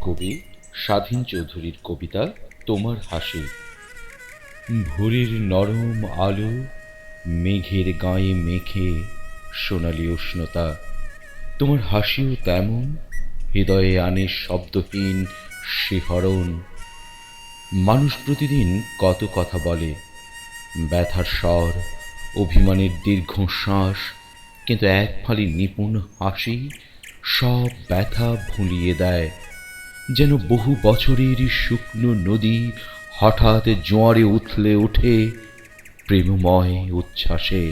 কবি স্বাধীন চৌধুরীর কবিতা তোমার হাসি। ভোরের নরম আলো মেঘের গায়ে মেখে সোনালি উষ্ণতা, তোমার হাসিও তেমন হৃদয়ে আনে শব্দহীন শিহরণ। মানুষ প্রতিদিন কত কথা বলে, ব্যথার স্বর, অভিমানের দীর্ঘশ্বাস, কিন্তু এক ফালি নিপুণ হাসি সব ব্যথা ভুলিয়ে দেয়। যেন বহু বছরের শুকনো নদী হঠাৎ জোয়ারে উথলে ওঠে প্রেমময় উচ্ছ্বাসে।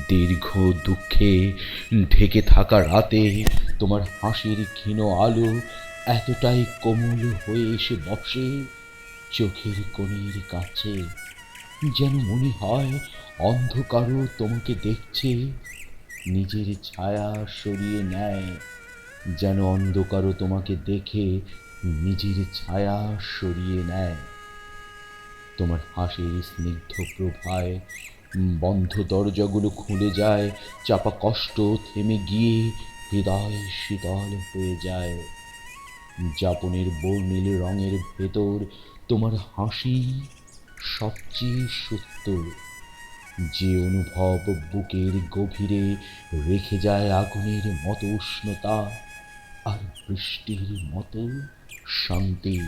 দীর্ঘ দুঃখে ঢেকে থাকা রাতে তোমার হাসির ক্ষীণ আলো এতটাই কোমল হয়ে এসে বসে চোখের কোণের কাছে, যেন মনে হয় অন্ধকারও তোমাকে দেখছে, নিজের ছায়া সরিয়ে নেয়। যেন অন্ধকারও তোমাকে দেখে নিজের ছায়া সরিয়ে নেয়। তোমার হাসির স্নিগ্ধ প্রভায় বন্ধ দরজাগুলো খুলে যায়, চাপা কষ্ট থেমে গিয়ে হৃদয় শীতল হয়ে যায়। যাপনের বর্ণিল রঙের ভেতর তোমার হাসি সবচেয়ে সত্য, যে অনুভব বুকের গভীরে রেখে যায় আগুনের মতো উষ্ণতা আর বৃষ্টির মতো শান্তি।